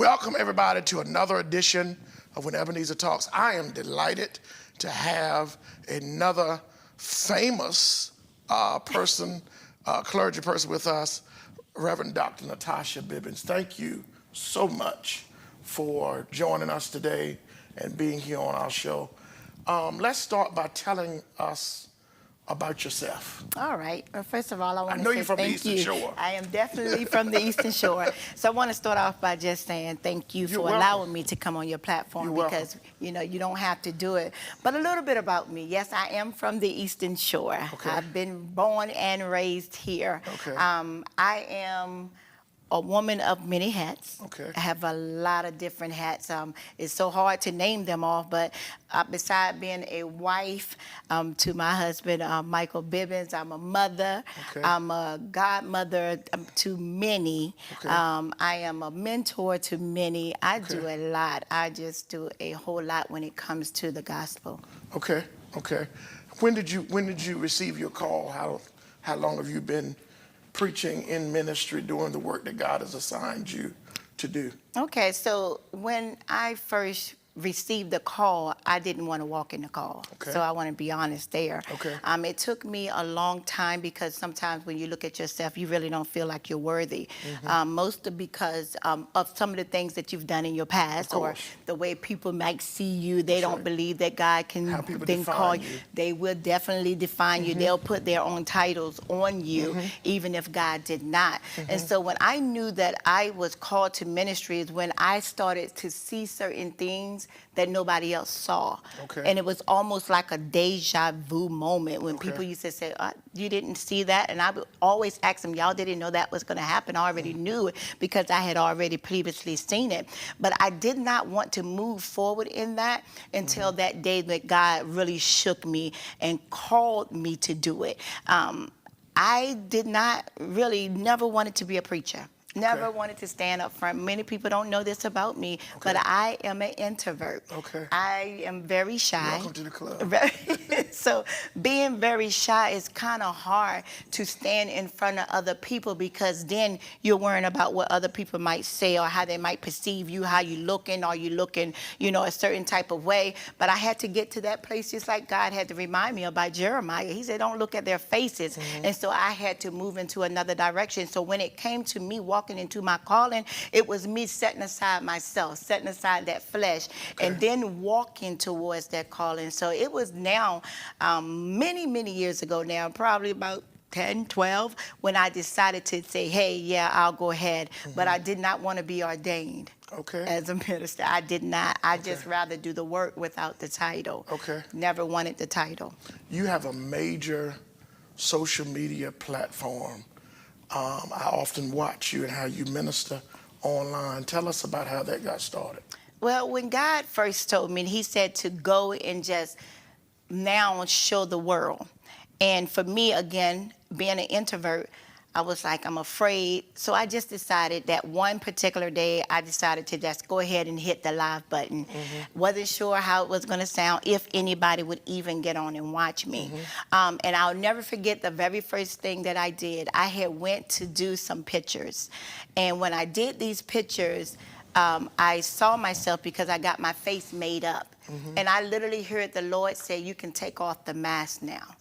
Welcome, everybody, to another edition of When Ebenezer Talks. I am delighted to have another famous clergy person with us, Reverend Dr. Natasha Bibbins. Thank you so much for joining us today and being here on our show. Let's start by telling us about yourself. All right. Well, first of all, I want to say know you're from the thank Eastern you. Shore. I am definitely from the Eastern Shore. So I want to start off by just saying thank you for welcome. allowing me to come on your platform You're because, you know, you don't have to do it. But a little bit about me. Yes, I am from the Eastern Shore. Okay. I've been born and raised here. Okay. I am a woman of many hats. Okay. I have a lot of different hats. It's so hard to name them all, but besides being a wife to my husband, Michael Bibbins, I'm a mother. Okay. I'm a godmother to many. Okay. I am a mentor to many. I do a lot. I just do a whole lot when it comes to the gospel. Okay. Okay. When did you receive your call? How long have you been preaching in ministry, doing the work that God has assigned you to do? Okay, so when I first received the call, I didn't want to walk in the call. Okay. So I want to be honest there. Okay. It took me a long time because sometimes when you look at yourself, you really don't feel like you're worthy. Mostly because of some of the things that you've done in your past or the way people might see you. They don't believe that God can How people then define call you. They will definitely define you. They'll put their own titles on you, even if God did not. And so when I knew that I was called to ministry is when I started to see certain things that nobody else saw. Okay. And it was almost like a deja vu moment when people used to say, you didn't see that? And I would always ask them, y'all didn't know that was going to happen. I already knew it because I had already previously seen it. But I did not want to move forward in that until that day that God really shook me and called me to do it. I did not really never wanted to be a preacher. Never wanted to stand up front. Many people don't know this about me, but I am an introvert. Okay. I am very shy. Welcome to the club. So being very shy is kind of hard to stand in front of other people because then you're worrying about what other people might say or how they might perceive you, how you looking, are you looking, you know, a certain type of way. But I had to get to that place just like God had to remind me about Jeremiah. He said, don't look at their faces. And so I had to move into another direction. So when it came to me walking into my calling, it was me setting aside myself, setting aside that flesh, and then walking towards that calling. So it was now many years ago now, probably about 10, 12, when I decided to say, hey, yeah, I'll go ahead. But I did not want to be ordained as a minister. I did not. I just rather do the work without the title. Never wanted the title. You have a major social media platform. I often watch you and how you minister online. Tell us about how that got started. Well, when God first told me, he said to go and just now show the world. And for me, again, being an introvert, I was like, I'm afraid. So I just decided that one particular day, I decided to just go ahead and hit the live button. Wasn't sure how it was going to sound, if anybody would even get on and watch me. And I'll never forget the very first thing that I did. I had went to do some pictures. And when I did these pictures, I saw myself because I got my face made up. And I literally heard the Lord say, you can take off the mask now.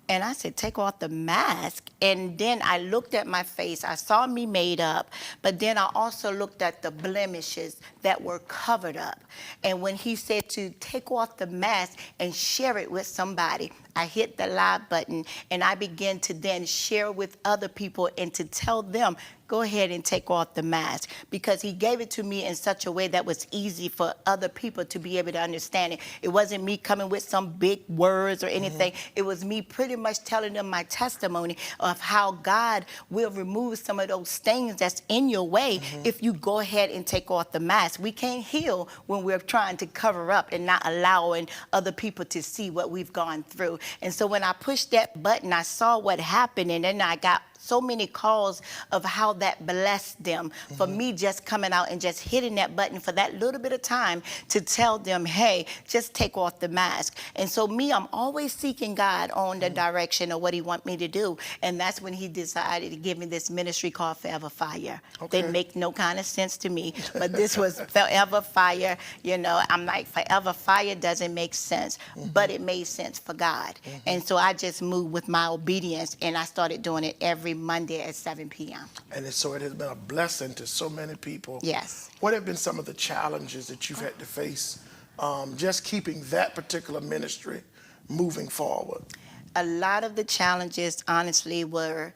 And I said, take off the mask? And then I looked at my face. I saw me made up, but then I also looked at the blemishes that were covered up. And when he said to take off the mask and share it with somebody, I hit the live button and I began to then share with other people and to tell them, go ahead and take off the mask, because he gave it to me in such a way that was easy for other people to be able to understand it. It wasn't me coming with some big words or anything. It was me pretty much telling them my testimony of how God will remove some of those things that's in your way if you go ahead and take off the mask. We can't heal when we're trying to cover up and not allowing other people to see what we've gone through. And so when I pushed that button, I saw what happened, and then I got so many calls of how that blessed them for me just coming out and just hitting that button for that little bit of time to tell them, hey, just take off the mask. And so me, I'm always seeking God on the direction of what he want me to do. And that's when he decided to give me this ministry called Forever Fire. Okay. Didn't make no kind of sense to me, but this was Forever Fire. You know, I'm like, Forever Fire doesn't make sense, but it made sense for God. And so I just moved with my obedience, and I started doing it every Monday at 7 p.m. And so it has been a blessing to so many people. Yes. What have been some of the challenges that you've had to face just keeping that particular ministry moving forward? A lot of the challenges, honestly, were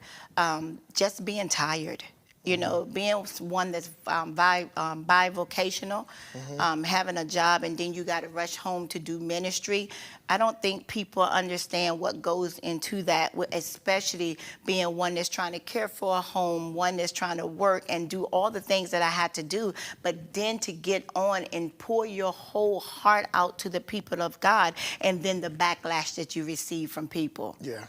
just being tired. You know, being one that's bivocational, having a job, and then you got to rush home to do ministry. I don't think people understand what goes into that, especially being one that's trying to care for a home, one that's trying to work and do all the things that I had to do, but then to get on and pour your whole heart out to the people of God, and then the backlash that you receive from people. Yeah.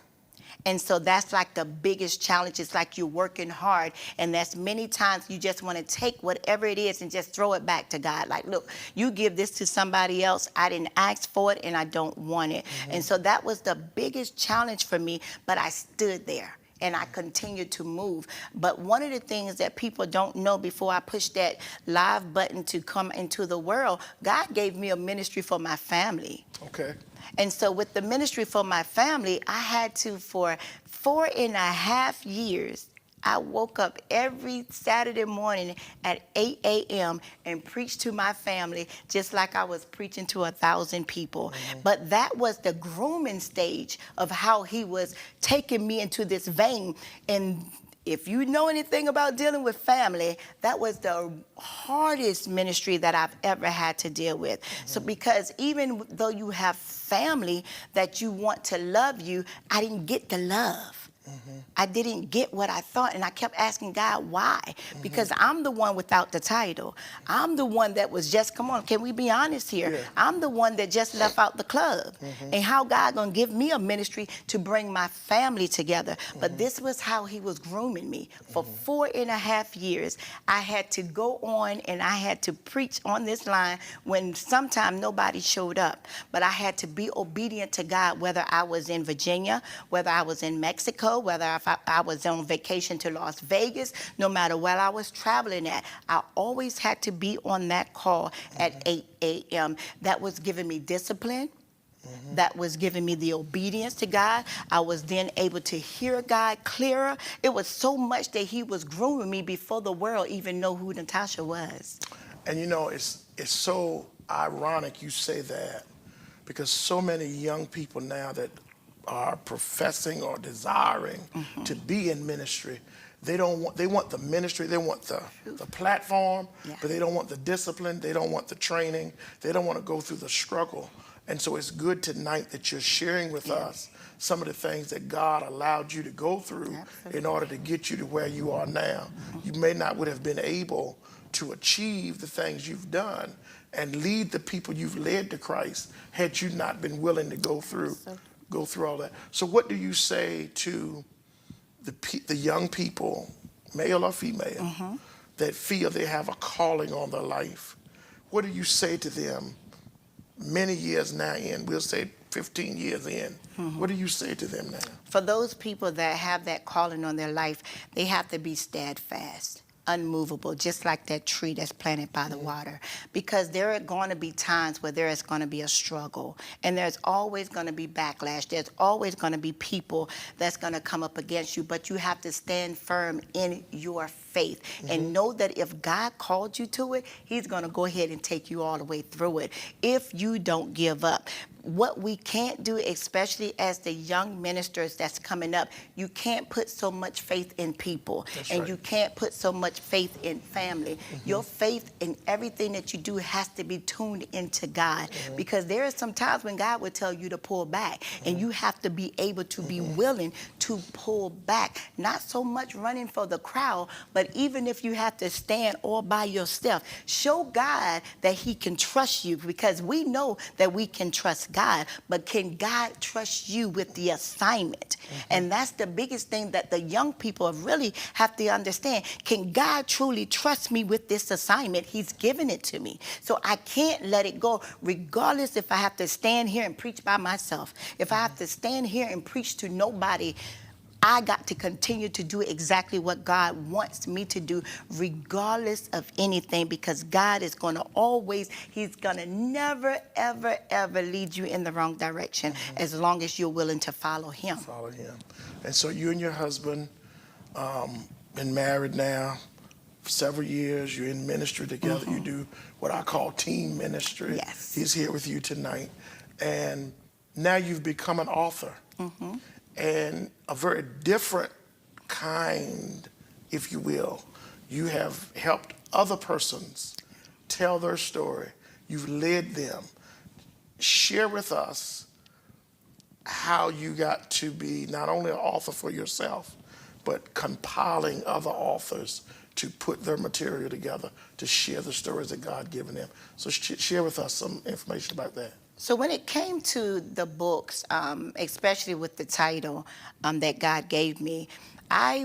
And so that's like the biggest challenge. It's like you're working hard, and that's many times you just want to take whatever it is and just throw it back to God. Like, look, you give this to somebody else. I didn't ask for it, and I don't want it. And so that was the biggest challenge for me, but I stood there. And I continued to move. But one of the things that people don't know, before I push that live button to come into the world, God gave me a ministry for my family. Okay. And so with the ministry for my family, I had to, for 4.5 years, I woke up every Saturday morning at 8 a.m. and preached to my family just like I was preaching to 1,000 people. But that was the grooming stage of how he was taking me into this vein. And if you know anything about dealing with family, that was the hardest ministry that I've ever had to deal with. So because even though you have family that you want to love you, I didn't get the love. I didn't get what I thought, and I kept asking God why, because I'm the one without the title. I'm the one that was just, come on, can we be honest here? Yeah. I'm the one that just left out the club. And how God gonna give me a ministry to bring my family together? But this was how he was grooming me. For 4.5 years, I had to go on and I had to preach on this line when sometimes nobody showed up. But I had to be obedient to God, whether I was in Virginia, whether I was in Mexico, whether I was on vacation to Las Vegas, no matter where I was traveling at, I always had to be on that call at 8 a.m. That was giving me discipline. That was giving me the obedience to God. I was then able to hear God clearer. It was so much that he was grooming me before the world even know who Natasha was. And you know, it's so ironic you say that, because so many young people now that are professing or desiring to be in ministry, they want the ministry, they want the platform, but they don't want the discipline, they don't want the training, they don't want to go through the struggle. And so it's good tonight that you're sharing with us some of the things that God allowed you to go through in order to get you to where you are now. You may not would have been able to achieve the things you've done and lead the people you've led to Christ had you not been willing to go through all that. So what do you say to the young people, male or female, that feel they have a calling on their life? What do you say to them many years now in, we'll say 15 years in, what do you say to them now? For those people that have that calling on their life, they have to be steadfast, unmovable, just like that tree that's planted by the water. Because there are going to be times where there is going to be a struggle, and there's always going to be backlash. There's always going to be people that's going to come up against you, but you have to stand firm in your faith and know that if God called you to it, he's going to go ahead and take you all the way through it if you don't give up. What we can't do, especially as the young ministers that's coming up, you can't put so much faith in people. That's and right. You can't put so much faith in family. Your faith in everything that you do has to be tuned into God, because there are some times when God will tell you to pull back, and you have to be able to be willing to pull back. Not so much running for the crowd, but even if you have to stand all by yourself, show God that he can trust you, because we know that we can trust God. God, but can God trust you with the assignment? And that's the biggest thing that the young people really have to understand. Can God truly trust me with this assignment? He's given it to me. So I can't let it go, regardless if I have to stand here and preach by myself. If I have to stand here and preach to nobody, I got to continue to do exactly what God wants me to do, regardless of anything, because God is going to always, he's going to never, ever, ever lead you in the wrong direction as long as you're willing to follow him. Follow him. And so you and your husband been married now for several years. You're in ministry together. You do what I call team ministry. Yes. He's here with you tonight. And now you've become an author. And a very different kind, if you will. You have helped other persons tell their story. You've led them. Share with us how you got to be not only an author for yourself, but compiling other authors to put their material together to share the stories that God given them. So share with us some information about that. So when it came to the books, especially with the title that God gave me, I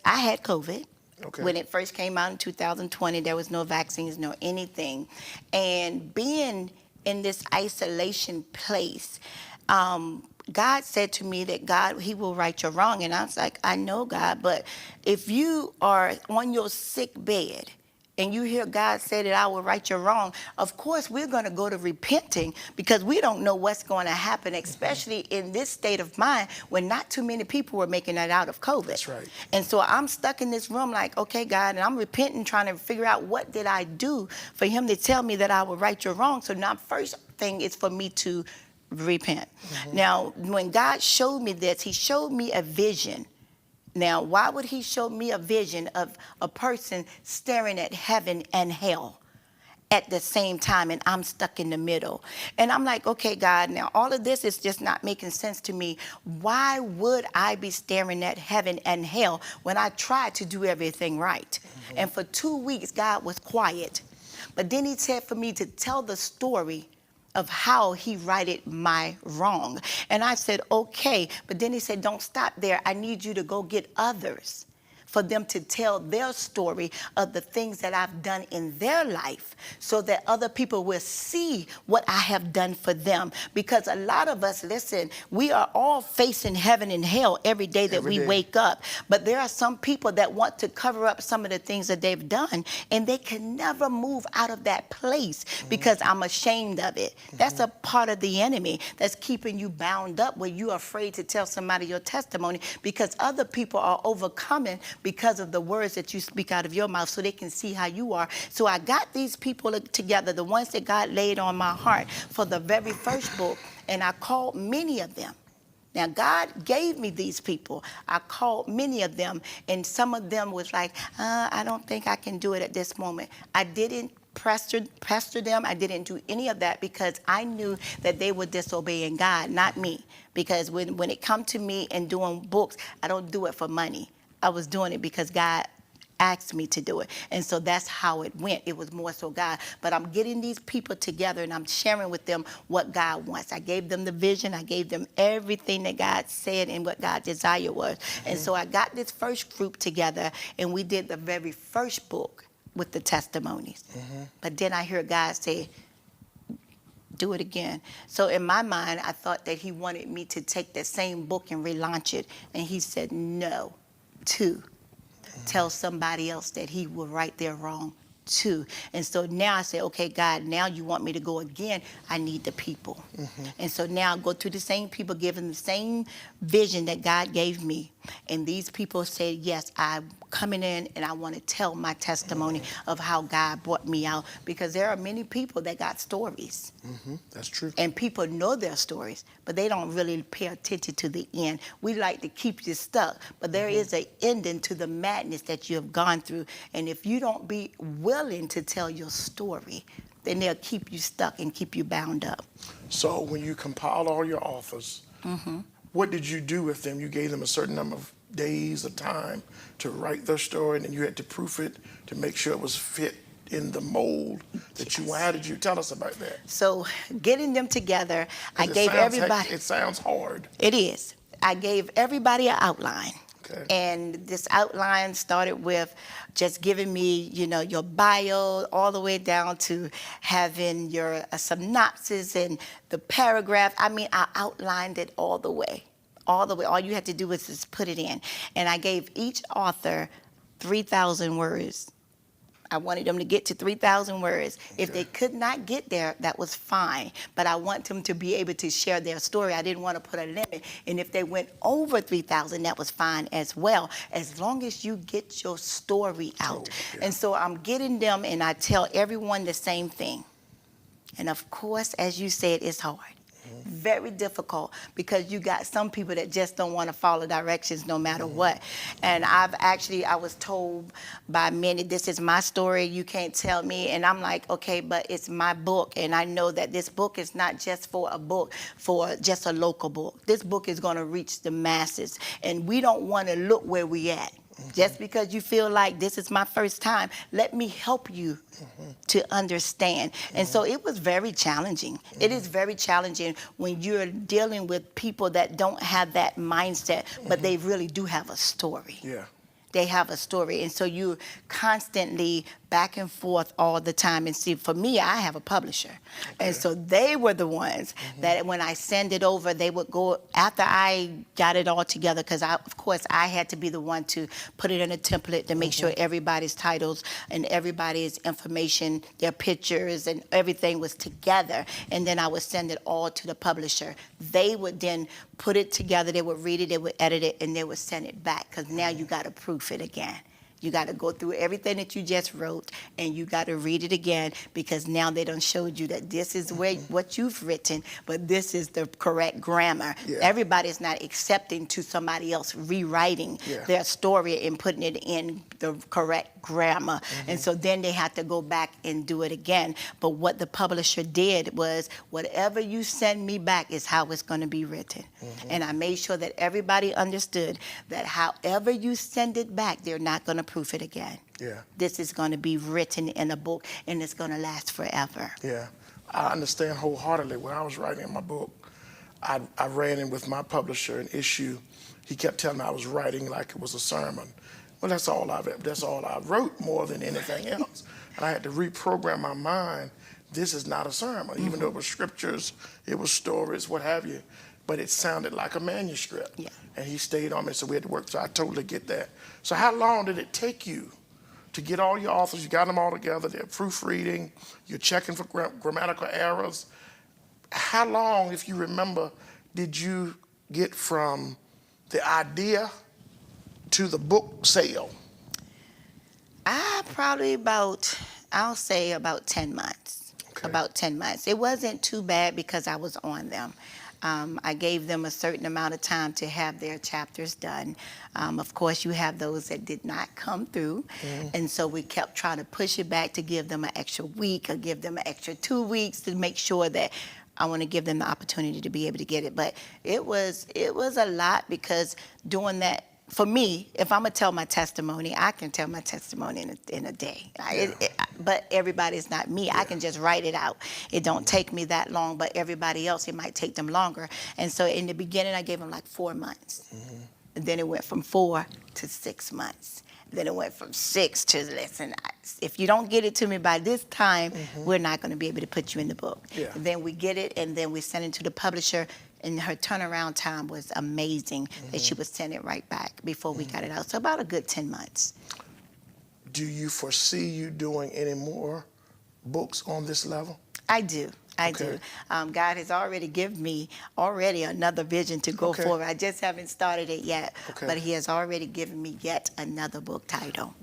had COVID. Okay. When it first came out in 2020, there was no vaccines, no anything. And being in this isolation place, God said to me that he will right your wrong. And I was like, I know, God, but if you are on your sick bed and you hear God say that I will right your wrong, of course we're going to go to repenting, because we don't know what's going to happen, especially in this state of mind when not too many people were making it out of COVID. That's right. And so I'm stuck in this room like, okay, God, and I'm repenting, trying to figure out what did I do for him to tell me that I will right your wrong. So now first thing is for me to repent. Now, when God showed me this, he showed me a vision. Now, why would he show me a vision of a person staring at heaven and hell at the same time, and I'm stuck in the middle? And I'm like, okay, God, now all of this is just not making sense to me. Why would I be staring at heaven and hell when I tried to do everything right? And for 2 weeks, God was quiet. But then he said for me to tell the story of how he righted my wrong. And I said, okay. But then he said, don't stop there. I need you to go get others for them to tell their story of the things that I've done in their life, so that other people will see what I have done for them. Because a lot of us, listen, we are all facing heaven and hell every day that we wake up. But there are some people that want to cover up some of the things that they've done, and they can never move out of that place because I'm ashamed of it. That's a part of the enemy that's keeping you bound up, where you're afraid to tell somebody your testimony, because other people are overcoming because of the words that you speak out of your mouth, so they can see how you are. So I got these people together, the ones that God laid on my heart for the very first book, and I called many of them. Now, God gave me these people. I called many of them, and some of them was like, I don't think I can do it at this moment. I didn't pester them. I didn't do any of that, because I knew that they were disobeying God, not me. Because when it come to me and doing books, I don't do it for money. I was doing it because God asked me to do it. And so that's how it went. It was more so God. But I'm getting these people together, and I'm sharing with them what God wants. I gave them the vision. I gave them everything that God said and what God's desire was. And so I got this first group together, and we did the very first book with the testimonies. But then I heard God say, do it again. So in my mind, I thought that he wanted me to take that same book and relaunch it. And he said, no. Tell somebody else that he will right their wrong too. And so now I say, okay, God, now you want me to go again. I need the people. And so now I go to the same people, give them the same vision that God gave me. And these people said, yes, I'm coming in and I want to tell my testimony of how God brought me out. Because there are many people that got stories. That's true. And people know their stories, but they don't really pay attention to the end. We like to keep you stuck, but there is an ending to the madness that you have gone through. And if you don't be willing to tell your story, then they'll keep you stuck and keep you bound up. So when you compiled all your authors, what did you do with them? You gave them a certain number of days of time to write their story, and then you had to proof it to make sure it was fit in the mold that you, how did you tell us about that? So getting them together, I 'Cause gave everybody. it sounds hard. It is. I gave everybody an outline. Okay. And this outline started with just giving me, your bio, all the way down to having your synopsis and the paragraph. I mean, I outlined it all the way. All the way. All you had to do was just put it in. And I gave each author 3,000 words. I wanted them to get to 3,000 words. If they could not get there, that was fine. But I want them to be able to share their story. I didn't want to put a limit. And if they went over 3,000, that was fine as well, as long as you get your story out. And so I'm getting them, and I tell everyone the same thing. And of course, as you said, it's hard. Very difficult, because you got some people that just don't want to follow directions no matter what. And I was told by many, this is my story, you can't tell me. And I'm like, okay, but it's my book. And I know that this book is not just for a book, for just a local book. This book is going to reach the masses. And we don't want to look where we at. Just because you feel like this is my first time, let me help you to understand. And so it was very challenging. It is very challenging when you're dealing with people that don't have that mindset, but they really do have a story. Yeah. They have a story. And so you're constantly back and forth all the time. And see, for me, I have a publisher. And so they were the ones that when I send it over, they would go, after I got it all together, because of course I had to be the one to put it in a template to make sure everybody's titles and everybody's information, their pictures and everything was together. And then I would send it all to the publisher. They would then put it together, they would read it, they would edit it, and they would send it back, because now you got to proof it again. You got to go through everything that you just wrote, and you got to read it again, because now they done showed you that this is what you've written, but this is the correct grammar. Yeah. Everybody's not accepting to somebody else rewriting their story and putting it in the correct grammar. And so then they had to go back and do it again. But what the publisher did was, whatever you send me back is how it's going to be written. And I made sure that everybody understood that however you send it back, they're not going to proof it again. Yeah. This is going to be written in a book, and it's going to last forever. Yeah. I understand wholeheartedly. When I was writing my book, I ran in with my publisher an issue. He kept telling me I was writing like it was a sermon. Well, that's all I wrote more than anything else. And I had to reprogram my mind. This is not a sermon, even though it was scriptures, it was stories, what have you. But it sounded like a manuscript. Yeah. And he stayed on me, so we had to work. So I totally get that. So how long did it take you to get all your authors? You got them all together, they're proofreading, you're checking for grammatical errors. How long, if you remember, did you get from the idea to the book sale? I'll say about 10 months. Okay. About 10 months. It wasn't too bad because I was on them. I gave them a certain amount of time to have their chapters done. Of course, you have those that did not come through. And so we kept trying to push it back to give them an extra week or give them an extra 2 weeks to make sure that I want to give them the opportunity to be able to get it. But it was a lot, because doing that, for me, if I'm going to tell my testimony, I can tell my testimony in a day. But everybody's not me. I can just write it out. It don't take me that long, but everybody else, it might take them longer. And so in the beginning, I gave them like 4 months. And then it went from 4 to 6 months. Then it went from 6 to, listen, if you don't get it to me by this time, we're not going to be able to put you in the book. Yeah. Then we get it, and then we send it to the publisher. And her turnaround time was amazing, that she would send it right back before we got it out. So about a good 10 months. Do you foresee you doing any more books on this level? I do. I Okay. do. God has already given me another vision to go forward. I just haven't started it yet, but he has already given me yet another book title.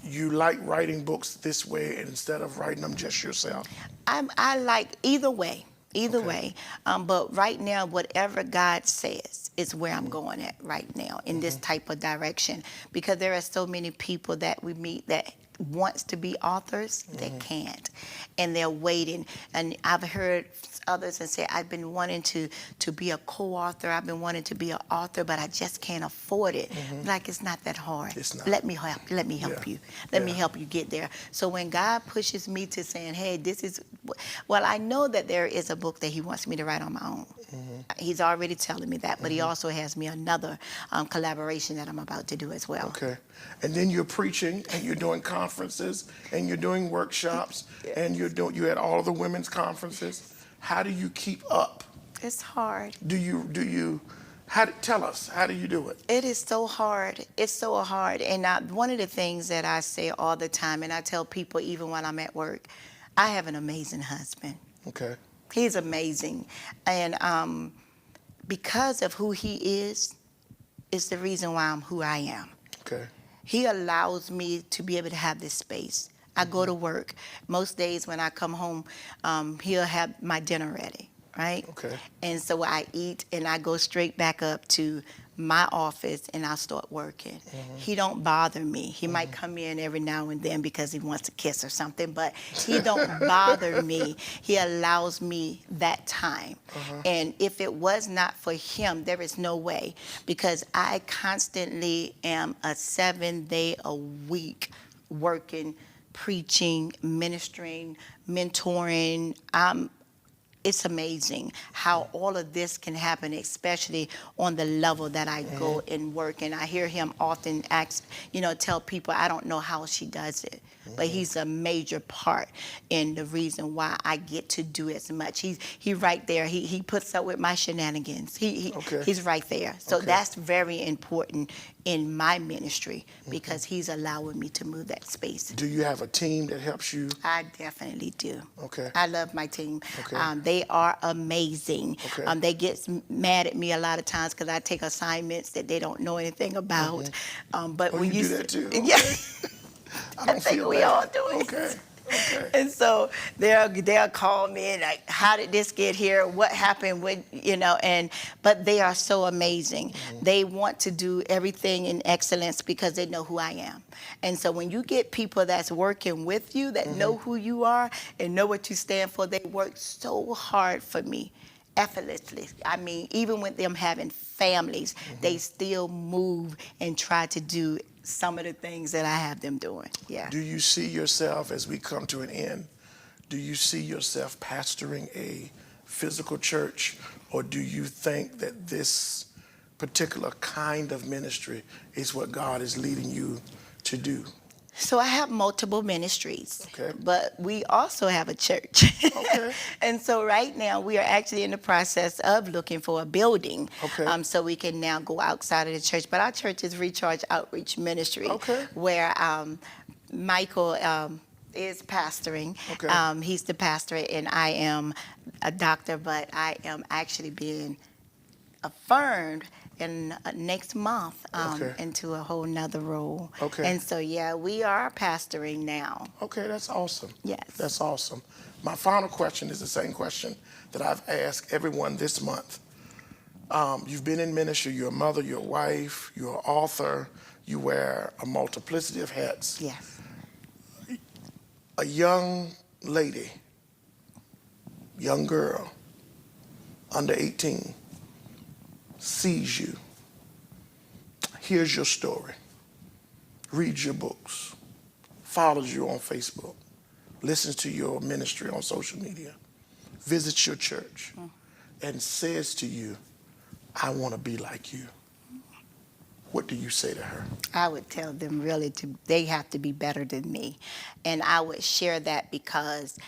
You like writing books this way instead of writing them just yourself? I like either way. Either way. But right now, whatever God says is where I'm going at right now, in this type of direction. Because there are so many people that we meet that wants to be authors, they can't. And they're waiting. And I've heard others and say, I've been wanting to be a co-author. I've been wanting to be an author, but I just can't afford it. Like, it's not that hard. It's not. Let me help Yeah. you. Let me Yeah. help you get there. So when God pushes me to saying, hey, this is, well, I know that there is a book that he wants me to write on my own. He's already telling me that, but he also has me another collaboration that I'm about to do as well. Okay. And then you're preaching and you're doing conferences and you're doing workshops and you're at all of the women's conferences. How do you keep up? It's hard. Tell us, how do you do it? It is so hard. It's so hard. And one of the things that I say all the time, and I tell people even when I'm at work, I have an amazing husband. Okay. He's amazing. And because of who he is the reason why I'm who I am. Okay. He allows me to be able to have this space. I go to work. Most days when I come home, he'll have my dinner ready, right? Okay. And so I eat and I go straight back up to my office and I start working. He don't bother me. He might come in every now and then because he wants a kiss or something, but he don't bother me. He allows me that time. And if it was not for him, there is no way, because I constantly am a 7-day-a-week working, preaching, ministering, mentoring. It's amazing how all of this can happen, especially on the level that I go and work. And I hear him often tell people, I don't know how she does it. But he's a major part in the reason why I get to do as much. He right there. He puts up with my shenanigans. He's right there. So that's very important in my ministry, because he's allowing me to move that space. Do you have a team that helps you? I definitely do. Okay. I love my team. Okay. They are amazing. Okay. They get mad at me a lot of times because I take assignments that they don't know anything about. But when you do that too? Okay. Yeah. I think we all do it. Okay. Okay. And so they'll call me and like, how did this get here? What happened? But they are so amazing. They want to do everything in excellence because they know who I am. And so when you get people that's working with you, that know who you are and know what you stand for, they work so hard for me, effortlessly. I mean, even with them having families, they still move and try to do some of the things that I have them doing. Yeah. Do you see yourself, as we come to an end, do you see yourself pastoring a physical church, or do you think that this particular kind of ministry is what God is leading you to do? So I have multiple ministries, Okay. but we also have a church. Okay. And so right now we are actually in the process of looking for a building, Okay. so we can now go outside of the church. But our church is Recharge Outreach Ministry, Okay. where Michael is pastoring. Okay. He's the pastor, and I am a doctor, but I am actually being affirmed in next month into a whole nother role. Okay. And so, yeah, we are pastoring now. Okay, that's awesome. Yes. That's awesome. My final question is the same question that I've asked everyone this month. You've been in ministry, you're a mother, you're a wife, you're an author, you wear a multiplicity of hats. Yes. A young lady, young girl, under 18, sees you, hears your story, reads your books, follows you on Facebook, listens to your ministry on social media, visits your church, and says to you, I want to be like you. What do you say to her? I would tell them really they have to be better than me. And I would share that because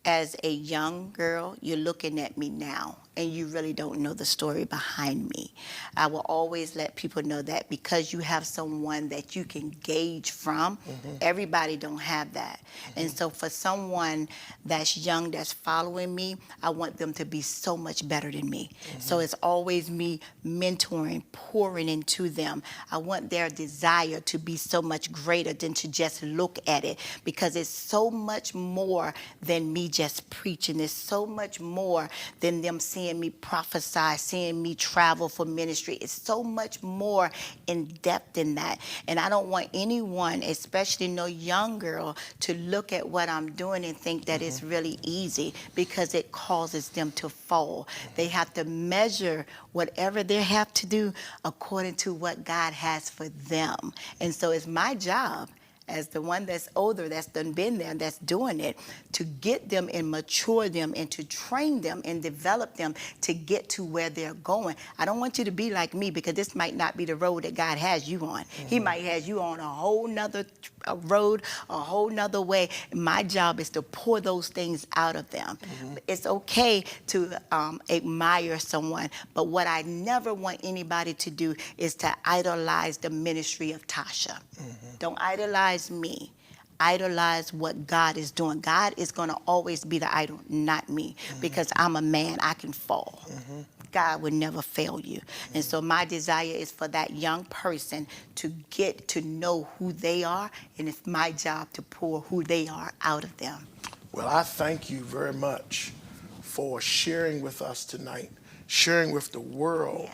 as a young girl, you're looking at me now, and you really don't know the story behind me. I will always let people know that, because you have someone that you can gauge from. Everybody don't have that. And so for someone that's young, that's following me, I want them to be so much better than me. So it's always me mentoring, pouring into them. I want their desire to be so much greater than to just look at it, because it's so much more than me just preaching. It's so much more than them seeing seeing me prophesy, seeing me travel for ministry. It's so much more in depth in that. And I don't want anyone, especially no young girl, to look at what I'm doing and think that it's really easy, because it causes them to fall. They have to measure whatever they have to do according to what God has for them. And so it's my job, as the one that's older, that's done been there, that's doing it, to get them and mature them and to train them and develop them to get to where they're going. I don't want you to be like me, because this might not be the road that God has you on. He might have you on a whole nother road, a whole nother way. My job is to pour those things out of them. It's okay to admire someone, but what I never want anybody to do is to idolize the ministry of Tasha. Don't idolize me. Idolize what God is doing. God is going to always be the idol, not me, because I'm a man. I can fall. God would never fail you. And so my desire is for that young person to get to know who they are, and it's my job to pour who they are out of them. Well, I thank you very much for sharing with us tonight, sharing with the world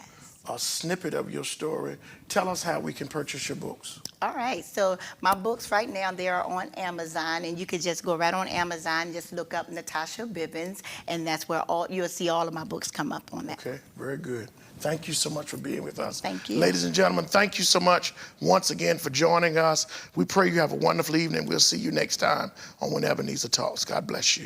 a snippet of your story. Tell us how we can purchase your books. All right, so my books right now, they are on Amazon, and you can just go right on Amazon, just look up Natasha Bibbins, and that's where you'll see all of my books come up on that. Okay, very good. Thank you so much for being with us. Thank you. Ladies and gentlemen, thank you so much once again for joining us. We pray you have a wonderful evening. We'll see you next time on When Ebenezer Talks. God bless you.